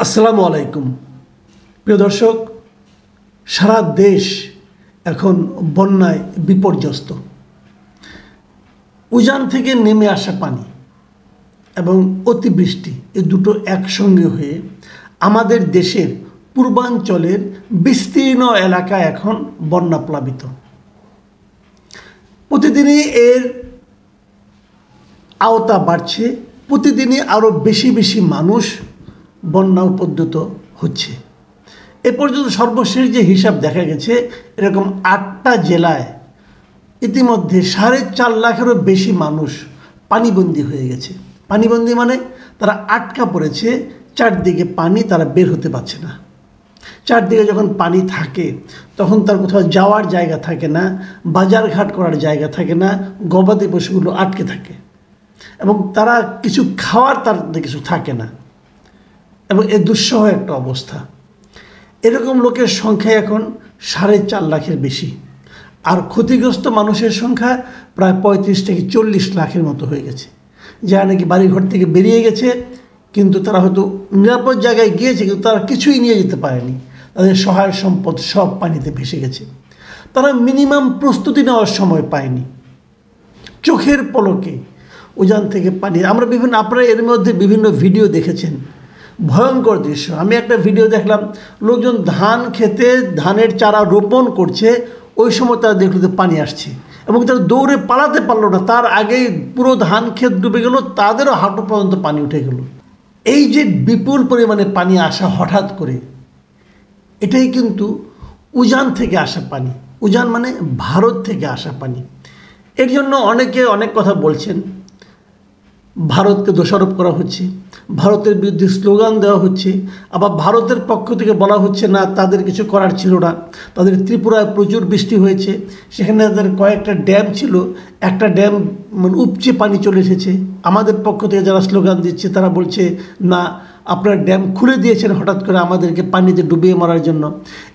আসসালামু আলাইকুম প্রিয় দর্শক, সারা দেশ এখন বন্যায় বিপর্যস্ত। উজান থেকে নেমে আসা পানি এবং অতিবৃষ্টি এই দুটো একসঙ্গে হয়ে আমাদের দেশের পূর্বাঞ্চলের বিস্তীর্ণ এলাকা এখন বন্যা প্লাবিত। প্রতিদিনই এর আওতা বাড়ছে, প্রতিদিনই আরও বেশি বেশি মানুষ বন্যা উপদ্রুত হচ্ছে। এ পর্যন্ত সর্বশেষ যে হিসাব দেখা গেছে, এরকম 8টা জেলায় ইতিমধ্যে 4.5 লাখেরও বেশি মানুষ পানিবন্দী হয়ে গেছে। পানিবন্দী মানে তারা আটকা পড়েছে, চারদিকে পানি, তারা বের হতে পারছে না। চারদিকে যখন পানি থাকে তখন তার কোথাও যাওয়ার জায়গা থাকে না, বাজারঘাট করার জায়গা থাকে না, গবাদি পশুগুলো আটকে থাকে এবং তারা কিছু খাওয়ার তার কিছু থাকে না এবং এ দুঃসহ একটা অবস্থা। এরকম লোকের সংখ্যা এখন 4.5 লাখের বেশি, আর ক্ষতিগ্রস্ত মানুষের সংখ্যা প্রায় 35 থেকে 40 লাখের মতো হয়ে গেছে, যারা নাকি বাড়িঘর থেকে বেরিয়ে গেছে, কিন্তু তারা হয়তো নিরাপদ জায়গায় গিয়েছে কিন্তু তারা কিছুই নিয়ে যেতে পারেনি, তাদের সহায় সম্পদ সব পানিতে ভেসে গেছে। তারা মিনিমাম প্রস্তুতি নেওয়ার সময় পায়নি। চোখের পলকে উজান থেকে পানি, আমরা আপনারা এর মধ্যে বিভিন্ন ভিডিও দেখেছেন, ভয়ঙ্কর দৃশ্য। আমি একটা ভিডিও দেখলাম, লোকজন ধান খেতে ধানের চারা রোপণ করছে, ওই সময় তারা দেখলো যে পানি আসছে এবং তারা দৌড়ে পালাতে পারলো না, তার আগেই পুরো ধান ক্ষেত ডুবে গেল, তাদেরও হাঁটু পর্যন্ত পানি উঠে গেল। এই যে বিপুল পরিমাণে পানি আসা হঠাৎ করে, এটাই কিন্তু উজান থেকে আসা পানি। উজান মানে ভারত থেকে আসা পানি। এর জন্য অনেকে অনেক কথা বলছেন, ভারতকে দোষারোপ করা হচ্ছে, ভারতের বিরুদ্ধে স্লোগান দেওয়া হচ্ছে, আবার ভারতের পক্ষ থেকে বলা হচ্ছে না তাদের কিছু করার ছিল না, তাদের ত্রিপুরায় প্রচুর বৃষ্টি হয়েছে, সেখানে তাদের কয়েকটা ড্যাম ছিল, একটা ড্যাম উপচে পানি চলে এসেছে। আমাদের পক্ষ থেকে যারা স্লোগান দিচ্ছে তারা বলছে না, আপনারা ড্যাম খুলে দিয়েছেন হঠাৎ করে আমাদেরকে পানিতে ডুবিয়ে মারার জন্য।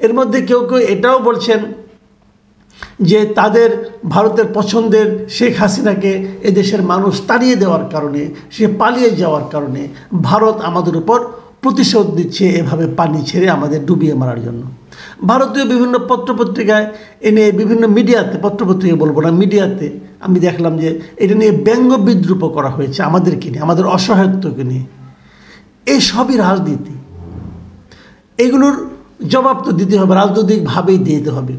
এর মধ্যে কেউ কেউ এটাও বলছেন যে তাদের ভারতের পছন্দের শেখ হাসিনাকে এদেশের মানুষ তাড়িয়ে দেওয়ার কারণে, সে পালিয়ে যাওয়ার কারণে ভারত আমাদের উপর প্রতিশোধ দিচ্ছে এভাবে পানি ছেড়ে আমাদের ডুবিয়ে মারার জন্য। ভারতীয় বিভিন্ন পত্রপত্রিকায় এনে, বিভিন্ন মিডিয়াতে, পত্রপত্রিকা বলবো না, মিডিয়াতে আমি দেখলাম যে এটা নিয়ে ব্যঙ্গ বিদ্রূপ করা হয়েছে আমাদেরকে নিয়ে, আমাদের অসহায়ত্বকে নিয়ে। এই সবই রাজনীতি, এগুলোর জবাব তো দিতে হবে, রাজনৈতিকভাবেই দিতে হবে।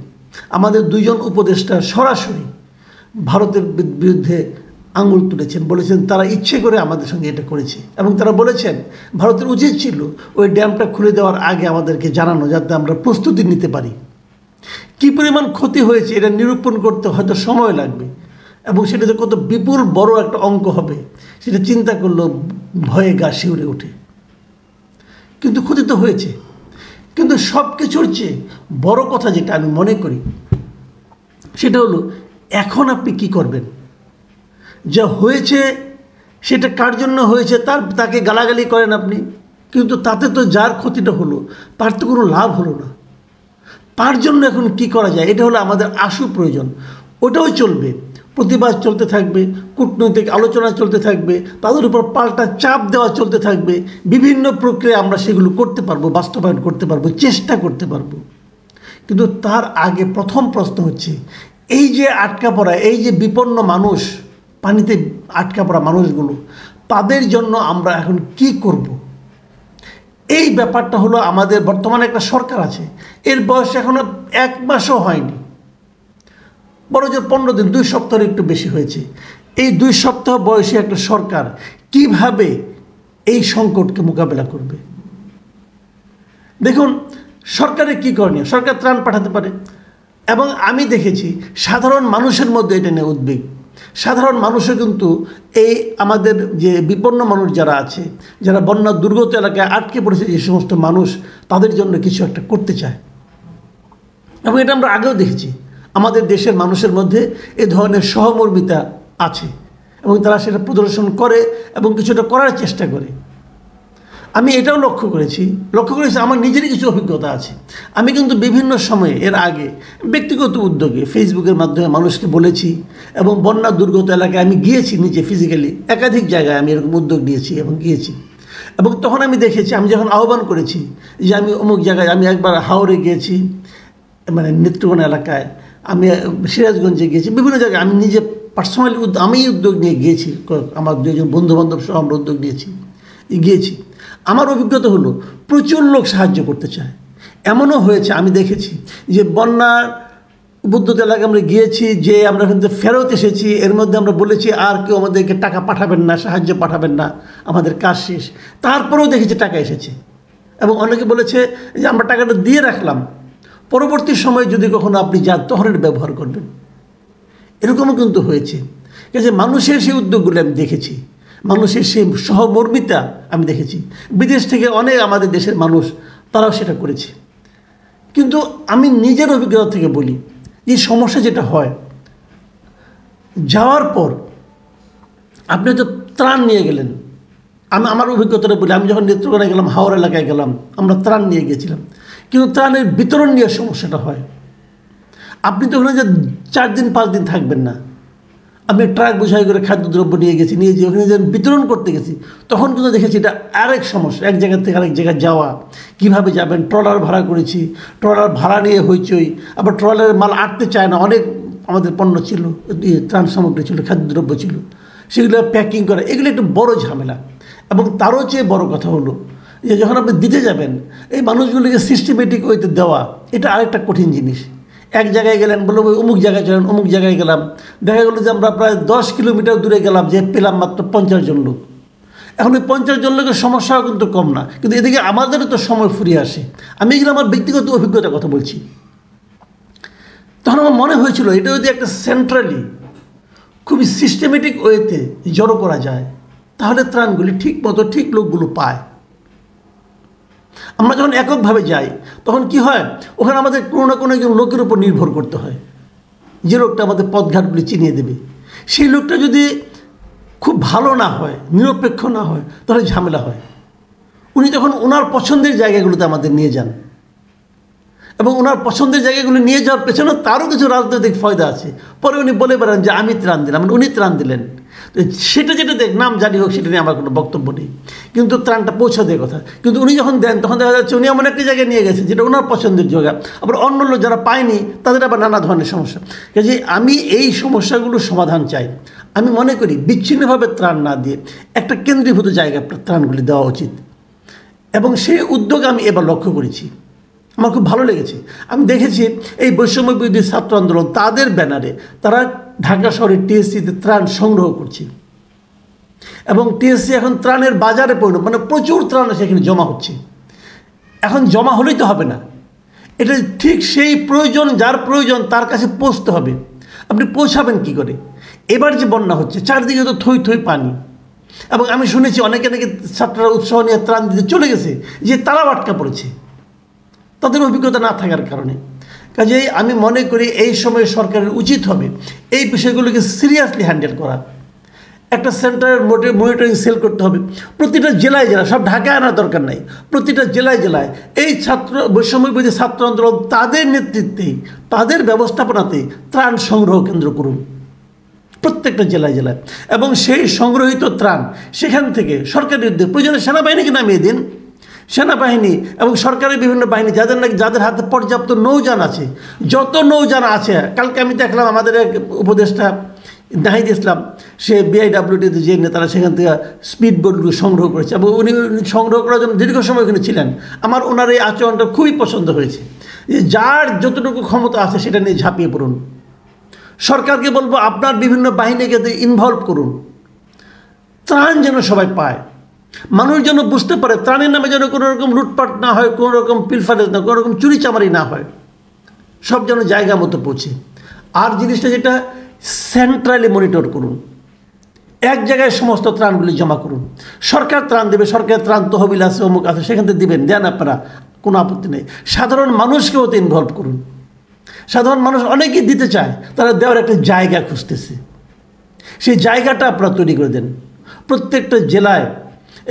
আমাদের দুইজন উপদেষ্টা সরাসরি ভারতের বিরুদ্ধে আঙুল তুলেছেন, বলেছেন তারা ইচ্ছে করে আমাদের সঙ্গে এটা করেছে এবং তারা বলেছেন ভারতের উচিত ছিল ওই ড্যামটা খুলে দেওয়ার আগে আমাদেরকে জানানো, যাতে আমরা প্রস্তুতি নিতে পারি। কী পরিমাণ ক্ষতি হয়েছে এটা নিরূপণ করতে হয়তো সময় লাগবে এবং সেটাতে কত বিপুল বড় একটা অঙ্ক হবে সেটা চিন্তা করলেও ভয়ে গা শিউরে ওঠে। কিন্তু ক্ষতি তো হয়েছে। কিন্তু সব কিছুর চেয়ে বড় কথা যেটা আমি মনে করি সেটা হলো, এখন আপনি কি করবেন? যা হয়েছে সেটা কার জন্য হয়েছে তাকে গালাগালি করেন আপনি, কিন্তু তাতে তো যার ক্ষতিটা হলো তার তো কোনো লাভ হলো না। তার জন্য এখন কি করা যায়, এটা হলো আমাদের আশু প্রয়োজন। ওটাও চলবে, প্রতিবাদ চলতে থাকবে, কূটনৈতিক আলোচনা চলতে থাকবে, তাদের উপর পাল্টা চাপ দেওয়া চলতে থাকবে, বিভিন্ন প্রক্রিয়া আমরা সেগুলো করতে পারবো, বাস্তবায়ন করতে পারবো, চেষ্টা করতে পারবো। কিন্তু তার আগে প্রথম প্রশ্ন হচ্ছে, এই যে আটকা পড়া, এই যে বিপন্ন মানুষ, পানিতে আটকা পড়া মানুষগুলো, তাদের জন্য আমরা এখন কি করব? এই ব্যাপারটা হলো, আমাদের বর্তমানে একটা সরকার আছে, এর বয়স এখনো 1 মাসও হয়নি, বড় যে 15 দিন, 2 সপ্তাহের একটু বেশি হয়েছে। এই 2 সপ্তাহ বয়সী একটা সরকার কিভাবে এই সংকটকে মোকাবেলা করবে? দেখুন, সরকারের কী করণীয়, সরকার ত্রাণ পাঠাতে পারে এবং আমি দেখেছি সাধারণ মানুষের মধ্যে এটা নিয়ে উদ্বেগ। সাধারণ মানুষও কিন্তু এই আমাদের যে বিপন্ন মানুষ যারা আছে, যারা বন্যা দুর্গত এলাকায় আটকে পড়েছে, যে সমস্ত মানুষ, তাদের জন্য কিছু একটা করতে চায় এবং এটা আমরা আগেও দেখেছি। আমাদের দেশের মানুষের মধ্যে এ ধরনের সহমর্মিতা আছে এবং তারা সেটা প্রদর্শন করে এবং কিছুটা করার চেষ্টা করে। আমি এটাও লক্ষ্য করেছি, আমার নিজেরই কিছু অভিজ্ঞতা আছে। আমি কিন্তু বিভিন্ন সময়ে এর আগে ব্যক্তিগত উদ্যোগে ফেসবুকের মাধ্যমে মানুষকে বলেছি এবং বন্যা দুর্গত এলাকায় আমি গিয়েছি, নিজে ফিজিক্যালি একাধিক জায়গায় আমি এরকম উদ্যোগ নিয়েছি এবং গিয়েছি এবং তখন আমি দেখেছি, আমি যখন আহ্বান করেছি যে আমি অমুক জায়গায়, আমি একবার হাওড়ে গিয়েছি, মানে নেত্রকোনা এলাকায়, আমি সিরাজগঞ্জে গিয়েছি, বিভিন্ন জায়গায় আমি নিজে পার্সোনালি আমি উদ্যোগ নিয়ে গিয়েছি, আমার দুজন বন্ধুবান্ধব সহ আমরা উদ্যোগ গিয়েছি। আমার অভিজ্ঞতা হলো প্রচুর লোক সাহায্য করতে চায়। এমনও হয়েছে, আমি দেখেছি যে বন্যার উপদ্রুত এলাকায় আমরা গিয়েছি, যে আমরা কিন্তু ফেরত এসেছি, এর মধ্যে আমরা বলেছি আর কেউ আমাদেরকে টাকা পাঠাবেন না, সাহায্য পাঠাবেন না, আমাদের কাজ শেষ। তারপরেও দেখেছি টাকা এসেছে, এবং অনেকে বলেছে যে আমরা টাকাটা দিয়ে রাখলাম, পরবর্তী সময়ে যদি কখনো আপনি যান তখন এটা ব্যবহার করবেন। এরকমও কিন্তু হয়েছে। যে মানুষের সেই উদ্যোগগুলো আমি দেখেছি, মানুষের সেই সহমর্মিতা আমি দেখেছি। বিদেশ থেকে অনেক আমাদের দেশের মানুষ তারাও সেটা করেছে। কিন্তু আমি নিজের অভিজ্ঞতা থেকে বলি, এই সমস্যা যেটা হয়, যাওয়ার পর আপনি তো ত্রাণ নিয়ে গেলেন। আমি আমার অভিজ্ঞতাটা বলি, আমি যখন নেত্রকোনায় গেলাম, হাওড়া এলাকায় গেলাম, আমরা ত্রাণ নিয়ে গিয়েছিলাম, কিন্তু ত্রাণের বিতরণ নিয়ে সমস্যাটা হয়। আপনি তো ওখানে যে 4 দিন 5 দিন থাকবেন না। আমি ট্রাক বোঝাই করে খাদ্যদ্রব্য নিয়ে গেছি, ওখানে যে বিতরণ করতে গেছি, তখন কিন্তু দেখেছি এটা আরেক সমস্যা। এক জায়গা থেকে আরেক জায়গায় যাওয়া, কীভাবে যাবেন, ট্রলার ভাড়া করেছি, ট্রলার ভাড়া নিয়ে হইচই, আবার ট্রলারের মাল আটতে চায় না। অনেক আমাদের পণ্য ছিল, ত্রাণ সামগ্রী ছিল, খাদ্যদ্রব্য ছিল, সেগুলো প্যাকিং করা, এগুলো একটু বড় ঝামেলা। এবং তারও চেয়ে বড় কথা হলো যে যখন আপনি দিতে যাবেন, এই মানুষগুলিকে সিস্টেমেটিক ওয়েতে দেওয়া, এটা আরেকটা কঠিন জিনিস। এক জায়গায় গেলেন, বলবো অমুক জায়গায় চলেন, অমুক জায়গায় গেলাম, দেখা গেলো যে আমরা প্রায় 10 কিলোমিটার দূরে গেলাম, যে পেলাম মাত্র 50 জন লোক। এখন ওই 50 জন লোকের সমস্যাও কিন্তু কম না, কিন্তু এদিকে আমাদেরও তো সময় ফুরিয়ে আসে। আমি এগুলো আমার ব্যক্তিগত অভিজ্ঞতার কথা বলছি। তখন আমার মনে হয়েছিল এটা যদি একটা সেন্ট্রালি খুবই সিস্টেমেটিক ওয়েতে জড়ো করা যায়, তাহলে ত্রাণগুলি ঠিক মতো ঠিক লোকগুলো পায়। আমরা যখন এককভাবে যাই, তখন কি হয়, ওখানে আমাদের কোনো না কোনো একজন লোকের উপর নির্ভর করতে হয়, যে লোকটা আমাদের পথঘাটগুলি চিনিয়ে দেবে। সেই লোকটা যদি খুব ভালো না হয়, নিরপেক্ষ না হয়, তাহলে ঝামেলা হয়। উনি তখন ওনার পছন্দের জায়গাগুলোতে আমাদের নিয়ে যান, এবং ওনার পছন্দের জায়গাগুলো নিয়ে যাওয়ার পেছনে তারও কিছু রাজনৈতিক ফায়দা আছে। পরে উনি বলে বেড়ান যে আমি ত্রাণ দিলাম, উনি ত্রাণ দিলেন। সেটা যেটা দেখ নাম জানি হোক, সেটা নিয়ে আমার কোনো বক্তব্য নেই, কিন্তু ত্রাণটা পৌঁছে দেয় কথা। কিন্তু উনি যখন দেন, তখন দেখা যাচ্ছে উনি এমন একটা জায়গায় নিয়ে গেছেন যেটা ওনার পছন্দের জায়গা। আবার অন্য লোক যারা পায়নি, তাদের আবার নানা ধরনের সমস্যা। কাজে আমি এই সমস্যাগুলোর সমাধান চাই। আমি মনে করি বিচ্ছিন্নভাবে ত্রাণ না দিয়ে একটা কেন্দ্রীভূত জায়গায় ত্রাণগুলি দেওয়া উচিত, এবং সেই উদ্যোগ আমি এবার লক্ষ্য করেছি, আমার খুব ভালো লেগেছে। আমি দেখেছি এই বৈষম্য বিরোধী ছাত্র আন্দোলন, তাদের ব্যানারে তারা ঢাকা শহরের টিএসসিতে ত্রাণ সংগ্রহ করছে, এবং টিএসসি এখন ত্রাণের বাজারে পরিণত, মানে প্রচুর ত্রাণ সেখানে জমা হচ্ছে। এখন জমা হলেই তো হবে না, এটা ঠিক সেই প্রয়োজন, যার প্রয়োজন তার কাছে পৌঁছতে হবে। আপনি পৌঁছাবেন কি করে? এবার যে বন্যা হচ্ছে, চারদিকে তো থই থই পানি, এবং আমি শুনেছি অনেকে নাকি ছাত্ররা উৎসাহ নিয়ে ত্রাণ দিতে চলে গেছে, যে তারাও আটকা পড়েছে তাদের অভিজ্ঞতা না থাকার কারণে। কাজেই আমি মনে করি এই সময়ে সরকারের উচিত হবে এই বিষয়গুলোকে সিরিয়াসলি হ্যান্ডেল করা। একটা সেন্টারের মনিটরিং সেল করতে হবে প্রতিটা জেলায়, সব ঢাকায় আনার দরকার নাই, প্রতিটা জেলায় এই বৈষম্য বিরোধী ছাত্র আন্দোলন তাদের নেতৃত্বেই, তাদের ব্যবস্থাপনাতেই ত্রাণ সংগ্রহ কেন্দ্র করুন প্রত্যেকটা জেলায়, এবং সেই সংগ্রহিত ত্রাণ সেখান থেকে সরকারি উদ্যোগ, প্রয়োজনে সেনাবাহিনীকে নামিয়ে দিন। সেনাবাহিনী এবং সরকারের বিভিন্ন বাহিনী যাদের হাতে পর্যাপ্ত নৌযান আছে, যত নৌযান আছে, কালকে আমি দেখলাম আমাদের এক উপদেষ্টা নাহিদ ইসলাম, সে বিআইডব্লিউটিতে যে নেতারা সেখান থেকে স্পিড বোটগুলো সংগ্রহ করেছে, এবং উনি সংগ্রহ করার জন্য দীর্ঘ সময় ওখানে ছিলেন। আমার ওনার এই আচরণটা খুবই পছন্দ হয়েছে, যে যার যতটুকু ক্ষমতা আছে সেটা নিয়ে ঝাঁপিয়ে পড়ুন। সরকারকে বলবো আপনার বিভিন্ন বাহিনীকে ইনভলভ করুন, ত্রাণ যেন সবাই পায়, মানুষ যেন বুঝতে পারে ত্রাণের নামে যেন কোনো রকম লুটপাট না হয়, কোনো রকম পিলফারেজ না, কোনো রকম চুরিচামারি না হয়, সব যেন জায়গা মতো পৌঁছে। আর জিনিসটা যেটা সেন্ট্রালি মনিটর করুন, এক জায়গায় সমস্ত ত্রাণগুলি জমা করুন। সরকার ত্রাণ দেবে, সরকারের ত্রাণ তহবিল আছে, অমুক আছে, সেখান থেকে দেন আপনারা, কোনো আপত্তি নেই। সাধারণ মানুষকেও তো ইনভলভ করুন। সাধারণ মানুষ অনেকেই দিতে চায়, তারা দেওয়ার একটা জায়গা খুঁজতেছে, সেই জায়গাটা আপনারা তৈরি করে দেন। প্রত্যেকটা জেলায়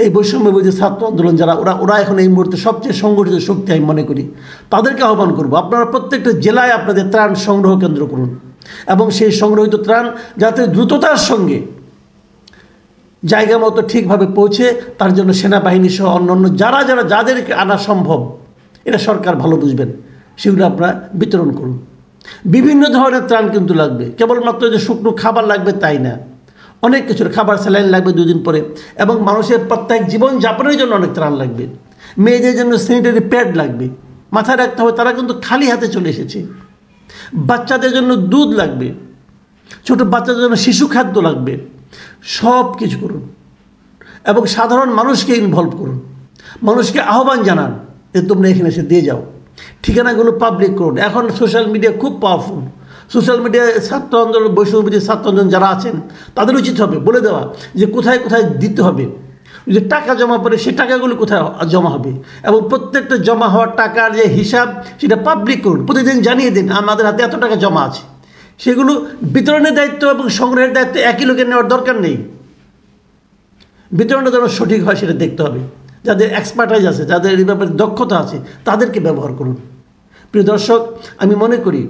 এই বৈষম্য বিরোধী ছাত্র আন্দোলন যারা, ওরা এখন এই মুহূর্তে সবচেয়ে সংগঠিত শক্তি আমি মনে করি, তাদেরকে আহ্বান করবো আপনারা প্রত্যেকটা জেলায় আপনাদের ত্রাণ সংগ্রহ কেন্দ্র করুন, এবং সেই সংগ্রহিত ত্রাণ যাতে দ্রুততার সঙ্গে জায়গা মতো ঠিকভাবে পৌঁছে তার জন্য সেনাবাহিনী সহ অন্যান্য যাদেরকে আনা সম্ভব, এটা সরকার ভালো বুঝবেন, সেগুলো আপনারা বিতরণ করুন। বিভিন্ন ধরনের ত্রাণ কিন্তু লাগবে, কেবলমাত্র যে শুকনো খাবার লাগবে তাই না, অনেক কিছুর খাবার, স্যালাইন লাগবে 2 দিন পরে, এবং মানুষের প্রত্যেক জীবনযাপনের জন্য অনেক ত্রাণ লাগবে। মেয়েদের জন্য স্যানিটারি প্যাড লাগবে, মাথায় রাখতে হবে তারা কিন্তু খালি হাতে চলে এসেছে। বাচ্চাদের জন্য দুধ লাগবে, ছোট বাচ্চাদের জন্য শিশু খাদ্য লাগবে। সব কিছু করুন এবং সাধারণ মানুষকে ইনভলভ করুন, মানুষকে আহ্বান জানান যে তোমরা এখানে এসে দিয়ে যাও। ঠিকানাগুলো পাবলিক করুন। এখন সোশ্যাল মিডিয়া খুব পাওয়ারফুল। সোশ্যাল মিডিয়ায় ছাত্র আন্দোলন, বৈষম্যবিরোধী ছাত্র আন্দোলন যারা আছেন তাদের উচিত হবে বলে দেওয়া যে কোথায় কোথায় দিতে হবে, যে টাকা জমা পড়ে সেই টাকাগুলো কোথায় জমা হবে, এবং প্রত্যেকটা জমা হওয়ার টাকার যে হিসাব সেটা পাবলিক করুন, প্রতিদিন জানিয়ে দিন আমাদের হাতে এত টাকা জমা আছে। সেগুলো বিতরণের দায়িত্ব এবং সংগ্রহের দায়িত্ব একই লোকের নেওয়ার দরকার নেই। বিতরণটা যেন সঠিক হয় সেটা দেখতে হবে। যাদের এক্সপার্টাইজ আছে, যাদের এই ব্যাপারে দক্ষতা আছে, তাদেরকে ব্যবহার করুন। প্রিয় দর্শক, আমি মনে করি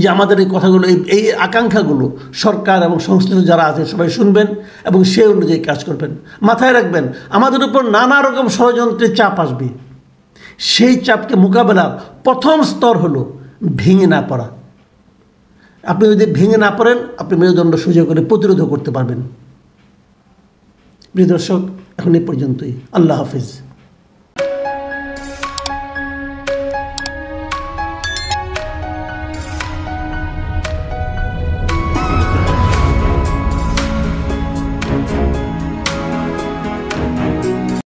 যে আমাদের এই কথাগুলো, এই আকাঙ্ক্ষাগুলো সরকার এবং সংশ্লিষ্ট যারা আছে সবাই শুনবেন এবং সেই অনুযায়ী কাজ করবেন। মাথায় রাখবেন, আমাদের উপর নানা রকম ষড়যন্ত্রের চাপ আসবে। সেই চাপকে মোকাবেলার প্রথম স্তর হলো ভেঙে না পড়া। আপনি যদি ভেঙে না পড়েন, আপনি মেরুদণ্ড সোজা করে প্রতিরোধ করতে পারবেন। প্রিয় দর্শক, এখন এই পর্যন্তই। আল্লাহ হাফিজ।